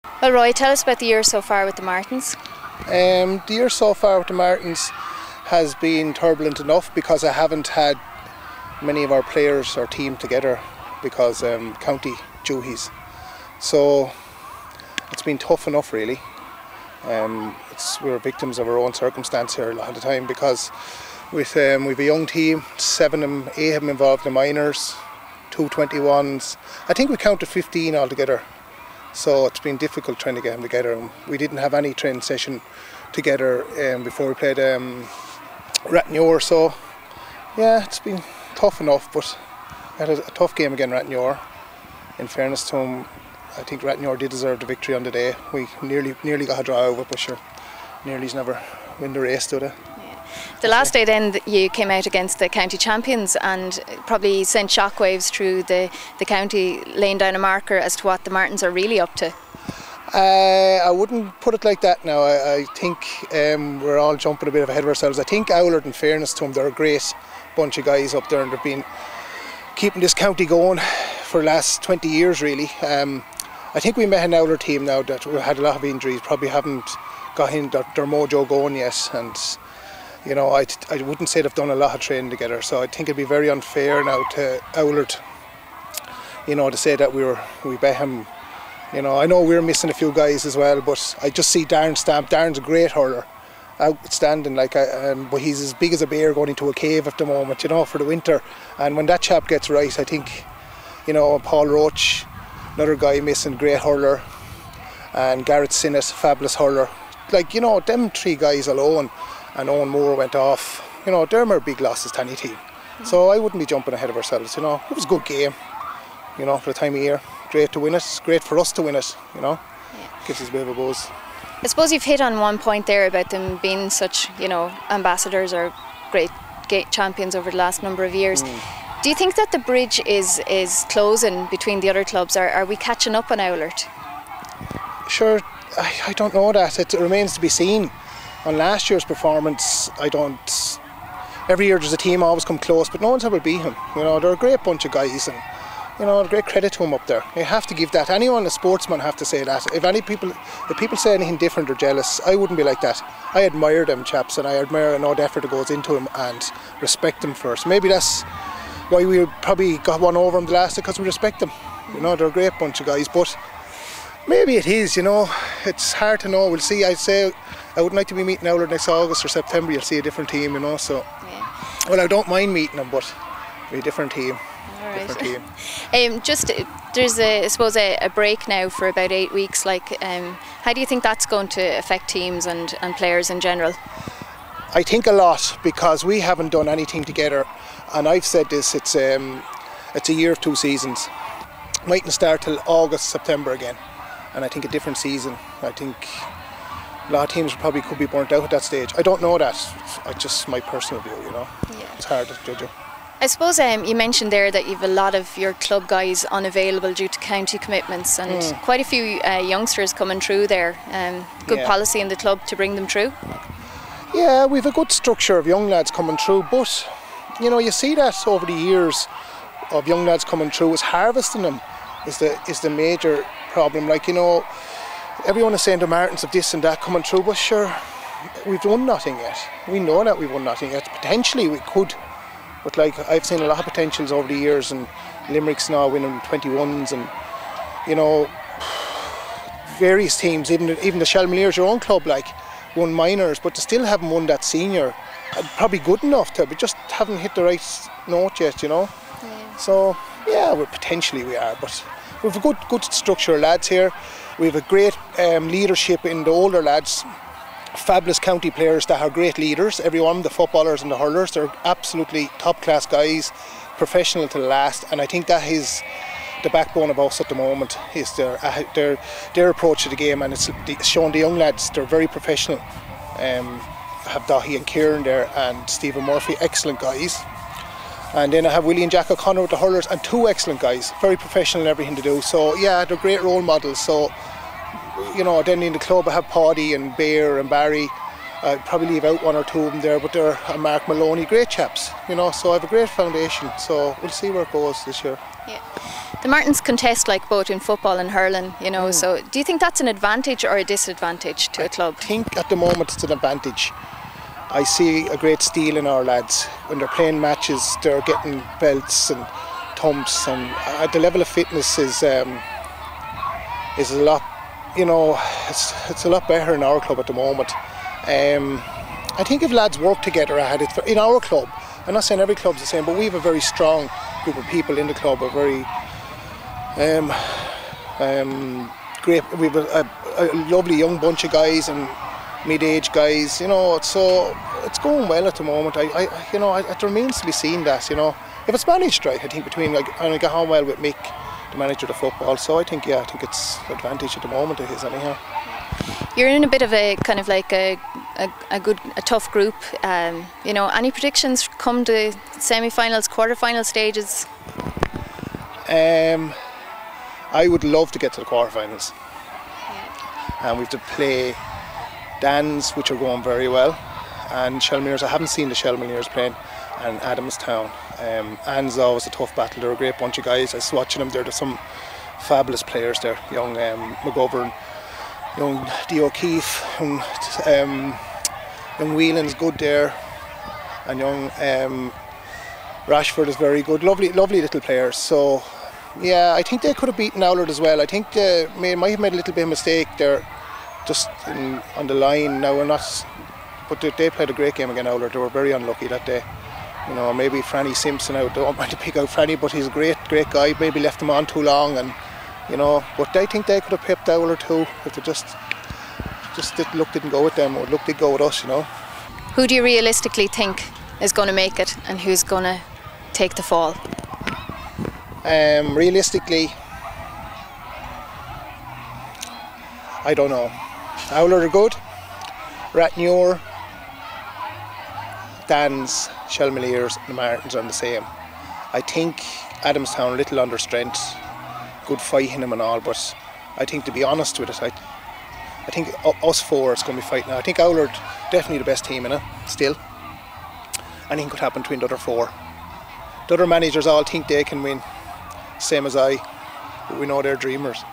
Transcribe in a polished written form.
Well, Roy, tell us about the year so far with the Martins. The year so far with the Martins has been turbulent enough because I haven't had many of our players or team together because county duties. So it's been tough enough really. We're victims of our own circumstance here a lot of the time because we've a young team, 8 of them involved in the minors, 2 21s. I think we counted 15 altogether. So it's been difficult trying to get them together. We didn't have any training session together before we played Rattenure. So yeah, it's been tough enough, but we had a tough game again, Rattenure. In fairness to them, I think Rattenure did deserve the victory on the day. We nearly got a draw over it, but sure, nearly's never win the race, do they? The last day then you came out against the county champions and probably sent shockwaves through the county, laying down a marker as to what the Martins are really up to. I wouldn't put it like that now. I think we're all jumping a bit ahead of ourselves. I think Owlert, in fairness to them, they're a great bunch of guys up there and they've been keeping this county going for the last 20 years really. I think we met an Owlert team now that we had a lot of injuries, probably haven't got their mojo going yet, and you know, I wouldn't say they've done a lot of training together, so I think it'd be very unfair now to Owlert, you know, to say that we bet him. You know, I know we're missing a few guys as well, but I just see Darren Stamp. Darren's a great hurler, outstanding, but he's as big as a bear going into a cave at the moment, you know, for the winter. And when that chap gets right, I think, you know, Paul Roach, another guy missing, great hurler, and Garrett Sinnott, fabulous hurler. Like, you know, them 3 guys alone, and Owen Moore went off, you know, they're big losses to any team. So I wouldn't be jumping ahead of ourselves, you know. It was a good game, you know, for the time of year. Great to win it, great for us to win it, you know. Yeah. Gives us a bit of a buzz. I suppose you've hit on one point there about them being such, you know, ambassadors or great champions over the last number of years. Do you think that the bridge is closing between the other clubs, or are we catching up on Owlert? Sure, I don't know that. It remains to be seen. On last year's performance, every year there's a team always come close, but no one's ever beat him. You know, they're a great bunch of guys, and you know, great credit to him up there. You have to give that. Anyone, a sportsman, have to say that. If people say anything different or jealous, I wouldn't be like that. I admire them chaps, and I admire all the effort that goes into them and respect them first. Maybe that's why we probably got one over them the last, because we respect them. You know, they're a great bunch of guys, but maybe it is, you know. It's hard to know. We'll see. I'd say I wouldn't like to be meeting Owlert next August or September. You'll see a different team, you know. So, yeah. Well, I don't mind meeting them, but it'll be a different team. All right. There's I suppose a break now for about 8 weeks. Like, how do you think that's going to affect teams and players in general? I think a lot, because we haven't done anything together, and I've said this. It's a year of 2 seasons. Mightn't start till August, September again, and I think a different season. I think a lot of teams probably could be burnt out at that stage. I don't know that. It's just my personal view, you know. Yeah. It's hard to judge it. I suppose you mentioned there that you've a lot of your club guys unavailable due to county commitments, and quite a few youngsters coming through there. Good policy in the club to bring them through. Yeah, we've a good structure of young lads coming through, but you know, you see that over the years of young lads coming through, is harvesting them is the major problem. Like, you know, everyone is saying the Martins of this and that coming through, but sure, we've won nothing yet. We know that we've won nothing yet. Potentially we could, but like, I've seen a lot of potentials over the years, and Limerick's now winning 21s, and you know, various teams, even the Shelmaliers, your own club, like, won minors, but they still haven't won that senior. Probably good enough to, but just haven't hit the right note yet, you know. Yeah. So yeah, potentially we are, but we've a good structure of lads here. We have a great leadership in the older lads. Fabulous county players that are great leaders. Everyone, the footballers and the hurlers, they're absolutely top class guys, professional to the last, and I think that is the backbone of us at the moment, is their approach to the game, and it's showing the young lads they're very professional. Have Dahi and Kieran there, and Stephen Murphy, excellent guys. And then I have Willie and Jack O'Connor with the hurlers, and 2 excellent guys, very professional in everything to do. So yeah, they're great role models. So, you know, then in the club I have Paddy and Bear and Barry. I'd probably leave out 1 or 2 of them there, but they're Mark Maloney, great chaps, you know. So I have a great foundation. So we'll see where it goes this year. Yeah. The Martins contest like both in football and hurling, you know, so do you think that's an advantage or a disadvantage to a club? I think at the moment it's an advantage. I see a great steel in our lads. When they're playing matches, they're getting belts and thumps, and the level of fitness is a lot, you know, it's a lot better in our club at the moment. I think if lads work together at it, in our club, I'm not saying every club's the same, but we have a very strong group of people in the club, a very great, we have a lovely young bunch of guys and mid-age guys, you know, so it's going well at the moment. You know, it remains to be seen that, you know, if it's managed right, I think between, like, and I get on well with Mick, the manager of the football, so I think, yeah, I think it's an advantage at the moment, it is anyhow. You're in a bit of a kind of like a tough group. You know, any predictions come to semi-finals, quarter-final stages? I would love to get to the quarter-finals. And we have to play Dan's, which are going very well, and Shelmeers. I haven't seen the Shelmeers playing, and Adamstown. Ann's always a tough battle. They're a great bunch of guys. I was watching them there. There's some fabulous players there. Young McGovern, young Dee O'Keefe, young Whelan's good there, and young Rashford is very good. Lovely little players. So yeah, I think they could have beaten Owlard as well. I think they might have made a little bit of a mistake there, just on the line. Now we're not, but they played a great game against Owlard. They were very unlucky that day. You know, maybe Franny Simpson out. Don't mind to pick out Franny, but he's a great guy. Maybe left him on too long, and you know. But I think they could have pipped Owlard too if they just luck didn't go with them, or luck did go with us. You know. Who do you realistically think is going to make it, and who's going to take the fall? Realistically, I don't know. Owlard are good. Ratnure, Dan's, Shelmaliers and the Martins are the same. I think Adamstown a little under strength, good fight in them and all, but I think, to be honest with it, I think us four is going to be fighting. I think Owlard definitely the best team in it still. Anything could happen between the other four. The other managers all think they can win, same as I, but we know they're dreamers.